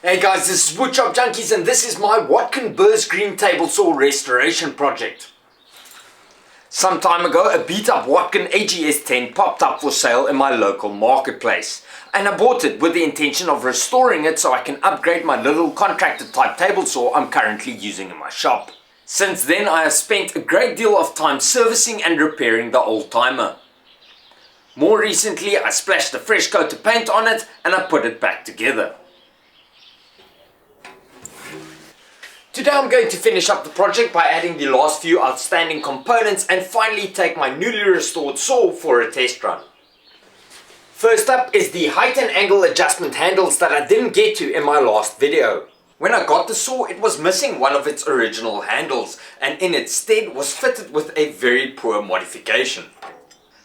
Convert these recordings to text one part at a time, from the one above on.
Hey guys, this is Woodshop Junkies and this is my Wadkin Bursgreen table saw restoration project. Some time ago a beat up Wadkin AGS 10 popped up for sale in my local marketplace and I bought it with the intention of restoring it so I can upgrade my little contractor type table saw I'm currently using in my shop. Since then I have spent a great deal of time servicing and repairing the old timer. More recently I splashed a fresh coat of paint on it and I put it back together. Today I'm going to finish up the project by adding the last few outstanding components and finally take my newly restored saw for a test run. First up is the height and angle adjustment handles that I didn't get to in my last video. When I got the saw it was missing one of its original handles and in its stead was fitted with a very poor modification.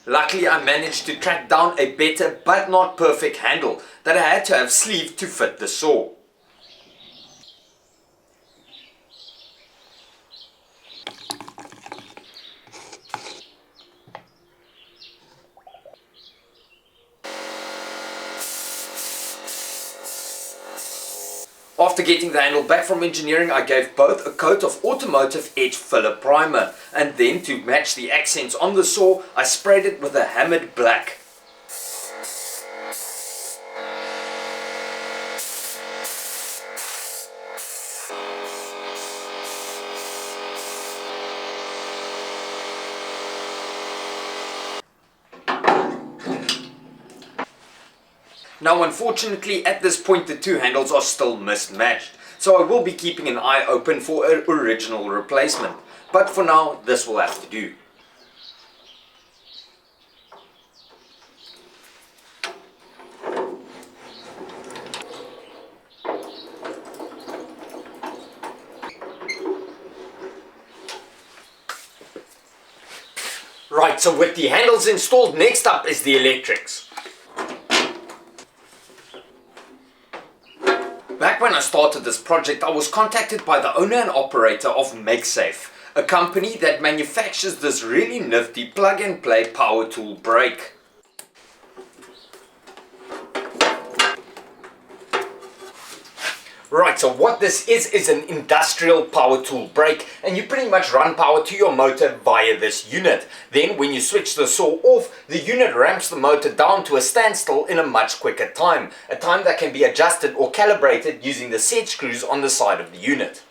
Luckily I managed to track down a better but not perfect handle that I had to have sleeved to fit the saw. After getting the handle back from engineering, I gave both a coat of automotive edge filler primer and then to match the accents on the saw, I sprayed it with a hammered black. Now unfortunately at this point the two handles are still mismatched, so I will be keeping an eye open for an original replacement, but for now this will have to do. Right, so with the handles installed, next up is the electrics. Back when I started this project, I was contacted by the owner and operator of MakeSafe, a company that manufactures this really nifty plug-and-play power tool brake. Right, so what this is an industrial power tool brake, and you pretty much run power to your motor via this unit. Then when you switch the saw off, the unit ramps the motor down to a standstill in a much quicker time, a time that can be adjusted or calibrated using the set screws on the side of the unit.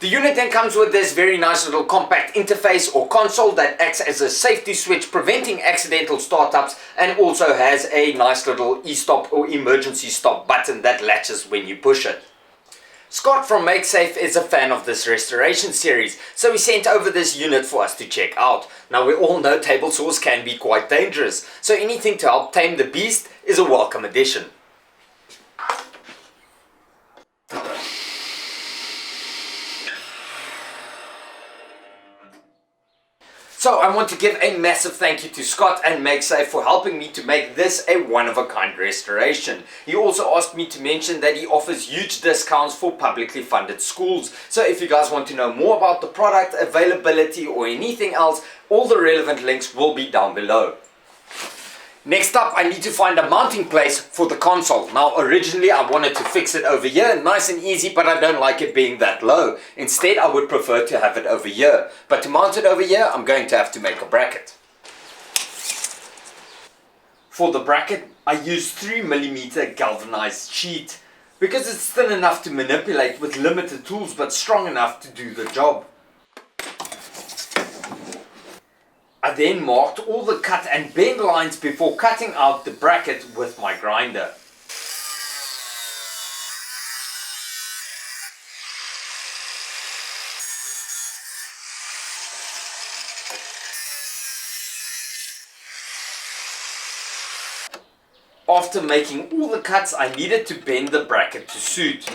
The unit then comes with this very nice little compact interface or console that acts as a safety switch preventing accidental startups and also has a nice little e-stop or emergency stop button that latches when you push it. Scott from MakeSafe is a fan of this restoration series, so he sent over this unit for us to check out. Now we all know table saws can be quite dangerous, so anything to help tame the beast is a welcome addition. So I want to give a massive thank you to Scott and MakeSafe for helping me to make this a one-of-a-kind restoration. He also asked me to mention that he offers huge discounts for publicly funded schools. So if you guys want to know more about the product, availability or anything else, all the relevant links will be down below. Next up, I need to find a mounting place for the console. Now originally I wanted to fix it over here, nice and easy, but I don't like it being that low. Instead I would prefer to have it over here. But to mount it over here, I'm going to have to make a bracket. For the bracket, I used 3mm galvanized sheet because it's thin enough to manipulate with limited tools but strong enough to do the job. I then marked all the cut and bend lines before cutting out the bracket with my grinder. After making all the cuts, I needed to bend the bracket to suit.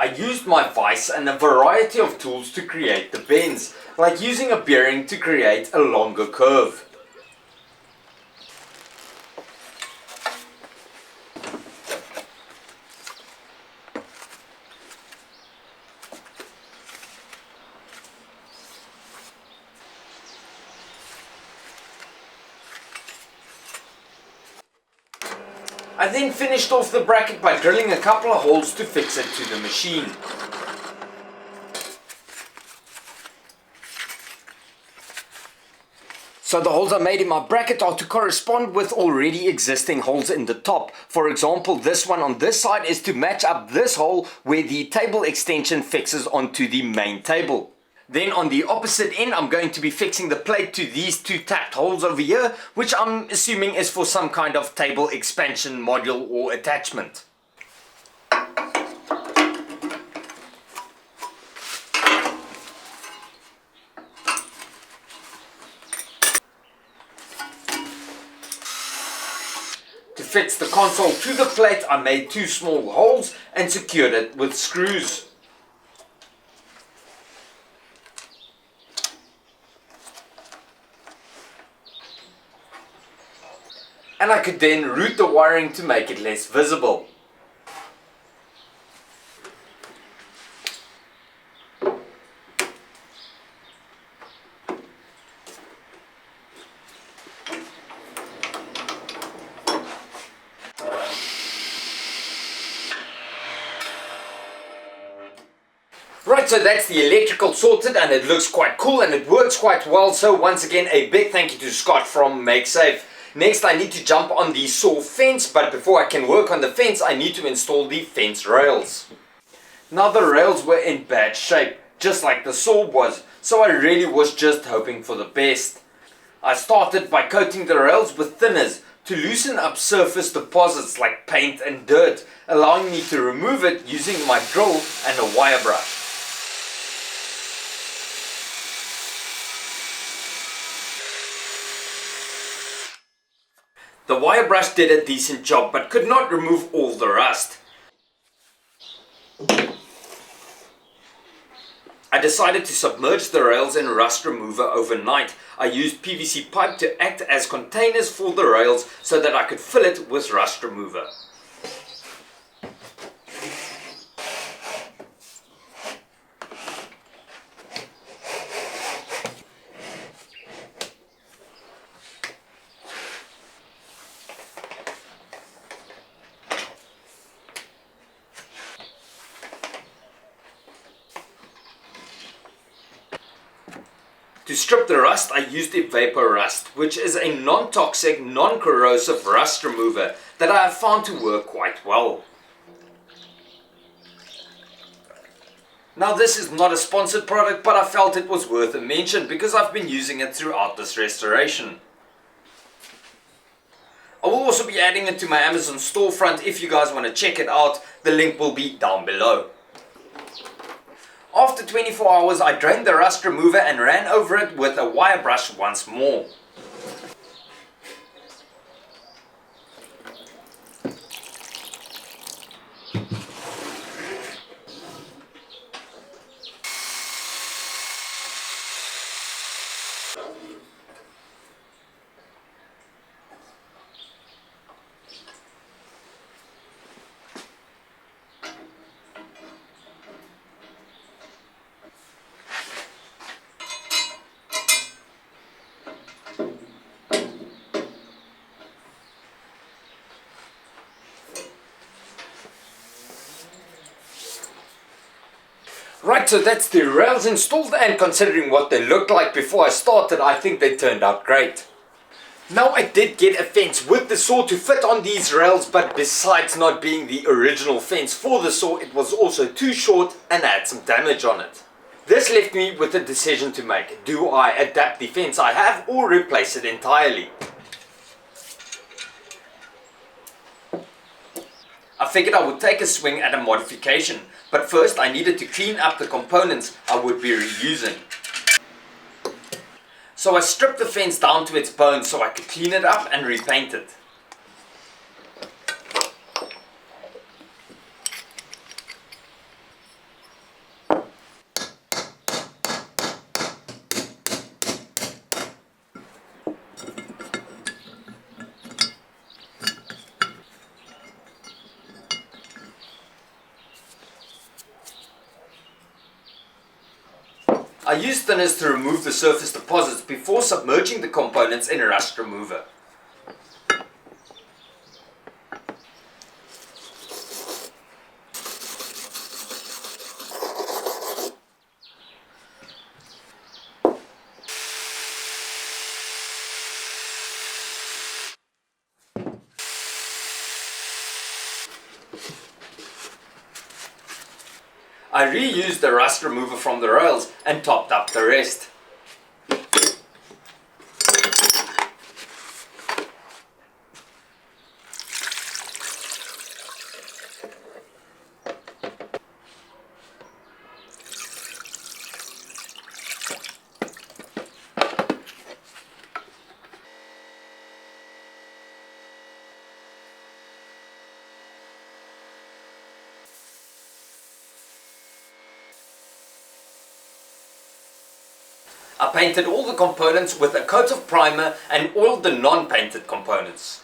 I used my vise and a variety of tools to create the bends, like using a bearing to create a longer curve. I then finished off the bracket by drilling a couple of holes to fix it to the machine. So the holes I made in my bracket are to correspond with already existing holes in the top. For example, this one on this side is to match up this hole where the table extension fixes onto the main table. Then on the opposite end, I'm going to be fixing the plate to these two tapped holes over here, which I'm assuming is for some kind of table expansion module or attachment. To fix the console to the plate, I made two small holes and secured it with screws. And I could then route the wiring to make it less visible. Right, so that's the electrical sorted and it looks quite cool and it works quite well. So once again, a big thank you to Scott from MakeSafe. Next, I need to jump on the saw fence, but before I can work on the fence, I need to install the fence rails. Now the rails were in bad shape, just like the saw was, so I really was just hoping for the best. I started by coating the rails with thinners to loosen up surface deposits like paint and dirt, allowing me to remove it using my drill and a wire brush. The wire brush did a decent job but could not remove all the rust. I decided to submerge the rails in rust remover overnight. I used PVC pipe to act as containers for the rails so that I could fill it with rust remover. To strip the rust, I used a vapor rust, which is a non-toxic, non-corrosive rust remover that I have found to work quite well. Now this is not a sponsored product, but I felt it was worth a mention because I've been using it throughout this restoration. I will also be adding it to my Amazon storefront if you guys want to check it out. The link will be down below. After 24 hours, I drained the rust remover and ran over it with a wire brush once more. Right, so that's the rails installed, and considering what they looked like before I started, I think they turned out great. Now I did get a fence with the saw to fit on these rails, but besides not being the original fence for the saw, it was also too short and had some damage on it. This left me with a decision to make. Do I adapt the fence I have or replace it entirely? I figured I would take a swing at a modification, but first I needed to clean up the components I would be reusing. So I stripped the fence down to its bones so I could clean it up and repaint it. I used thinners to remove the surface deposits before submerging the components in rust remover. I reused the rust remover from the rails and topped up the rest. I painted all the components with a coat of primer and oiled the non-painted components.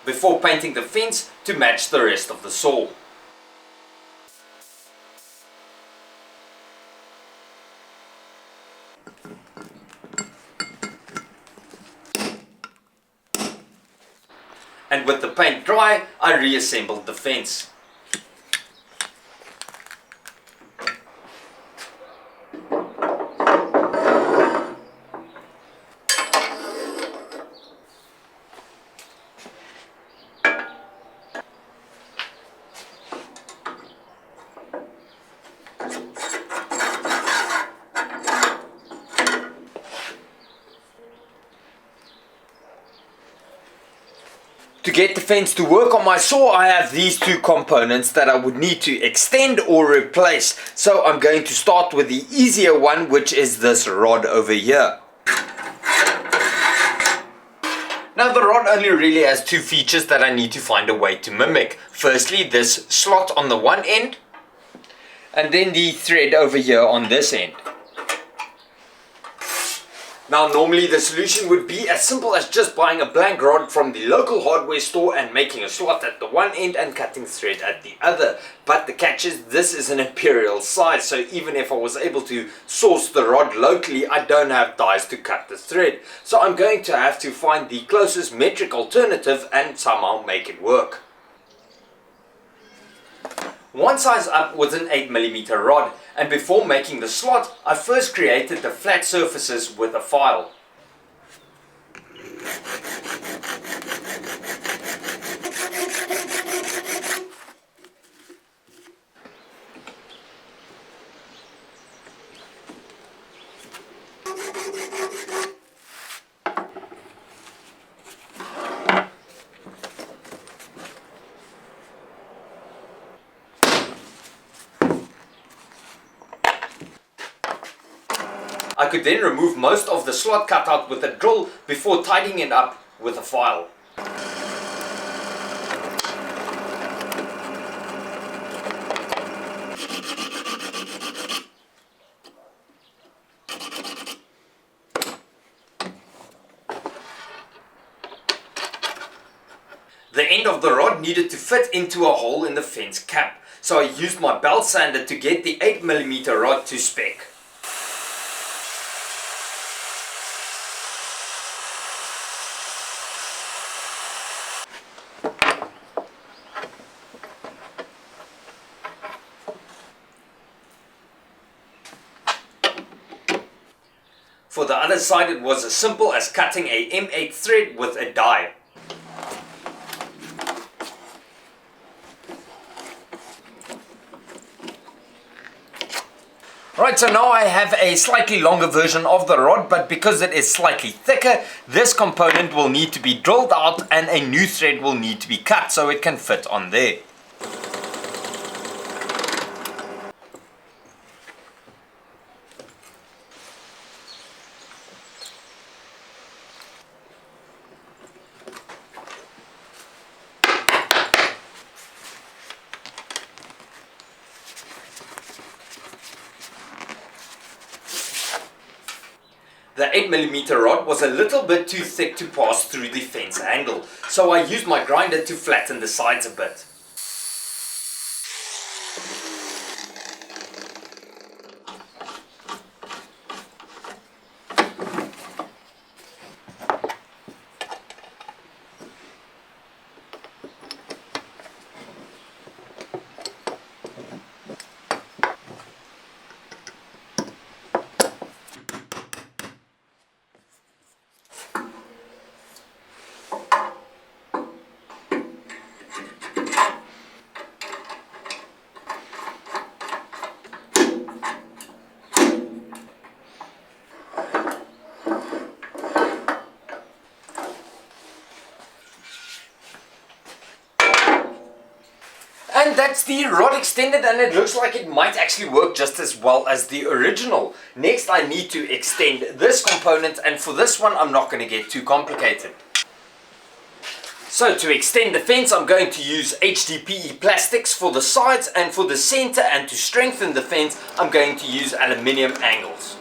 Before painting the fence to match the rest of the saw. And with the paint dry, I reassembled the fence. To get the fence to work on my saw, I have these two components that I would need to extend or replace. So I'm going to start with the easier one, which is this rod over here. Now the rod only really has two features that I need to find a way to mimic. Firstly, this slot on the one end, and then the thread over here on this end. Now normally the solution would be as simple as just buying a blank rod from the local hardware store and making a slot at the one end and cutting thread at the other. But the catch is this is an imperial size, so even if I was able to source the rod locally, I don't have dies to cut the thread. So I'm going to have to find the closest metric alternative and somehow make it work. One size up was an 8mm rod, and before making the slot, I first created the flat surfaces with a file. I could then remove most of the slot cutout with a drill before tidying it up with a file. The end of the rod needed to fit into a hole in the fence cap, so I used my belt sander to get the 8mm rod to spec. For the other side, it was as simple as cutting a M8 thread with a die. Right, so now I have a slightly longer version of the rod, but because it is slightly thicker, this component will need to be drilled out and a new thread will need to be cut so it can fit on there. The 8mm rod was a little bit too thick to pass through the fence handle, so I used my grinder to flatten the sides a bit. And that's the rod extended, and it looks like it might actually work just as well as the original. Next I need to extend this component, and for this one I'm not going to get too complicated. So to extend the fence I'm going to use HDPE plastics for the sides and for the center, and to strengthen the fence I'm going to use aluminium angles.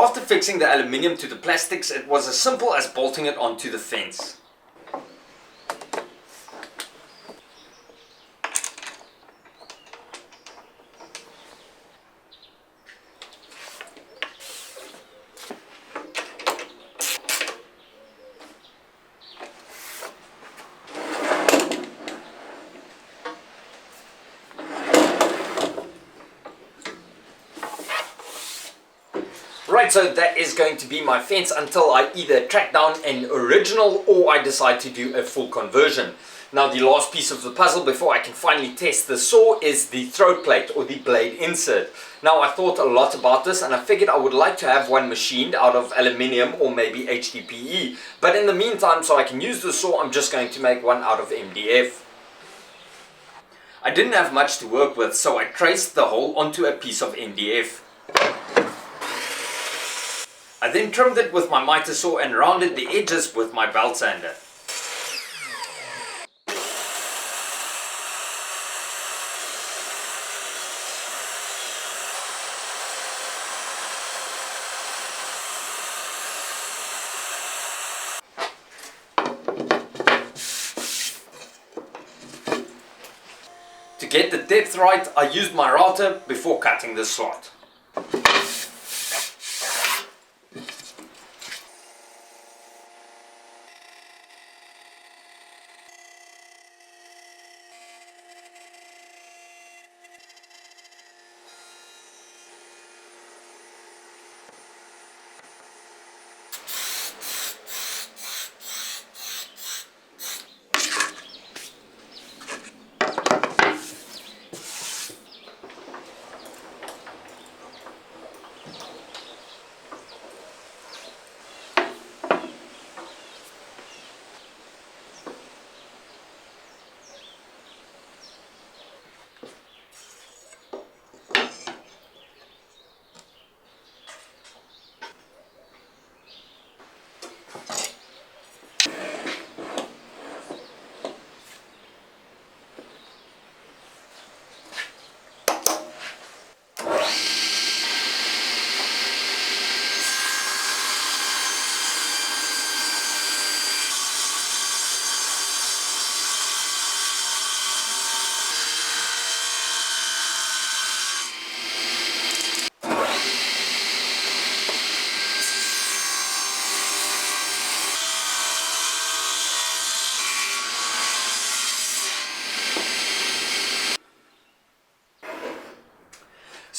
After fixing the aluminium to the plastics, it was as simple as bolting it onto the fence. Right, so that is going to be my fence until I either track down an original or I decide to do a full conversion. Now the last piece of the puzzle before I can finally test the saw is the throat plate or the blade insert. Now I thought a lot about this, and I figured I would like to have one machined out of aluminium or maybe HDPE, but in the meantime, so I can use the saw, I'm just going to make one out of MDF. I didn't have much to work with, so I traced the hole onto a piece of MDF. I then trimmed it with my miter saw and rounded the edges with my belt sander. To get the depth right, I used my router before cutting the slot.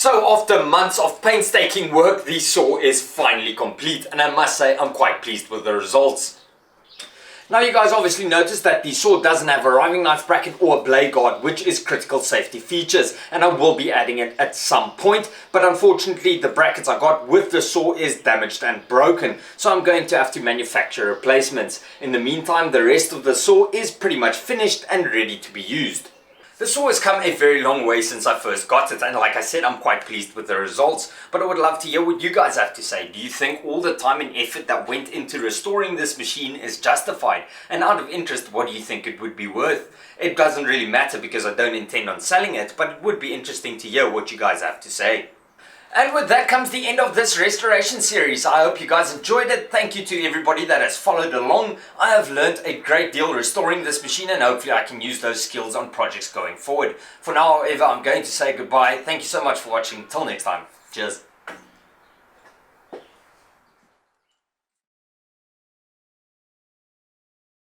So after months of painstaking work, the saw is finally complete, and I must say I'm quite pleased with the results. Now you guys obviously noticed that the saw doesn't have a riving knife bracket or a blade guard, which is critical safety features, and I will be adding it at some point, but unfortunately the brackets I got with the saw is damaged and broken, so I'm going to have to manufacture replacements. In the meantime, the rest of the saw is pretty much finished and ready to be used. This saw has come a very long way since I first got it, and like I said, I'm quite pleased with the results, but I would love to hear what you guys have to say. Do you think all the time and effort that went into restoring this machine is justified? And out of interest, what do you think it would be worth? It doesn't really matter because I don't intend on selling it, but it would be interesting to hear what you guys have to say. And with that comes the end of this restoration series. I hope you guys enjoyed it. Thank you to everybody that has followed along. I have learned a great deal restoring this machine, and hopefully I can use those skills on projects going forward. For now, however, I'm going to say goodbye. Thank you so much for watching. Till next time. Cheers.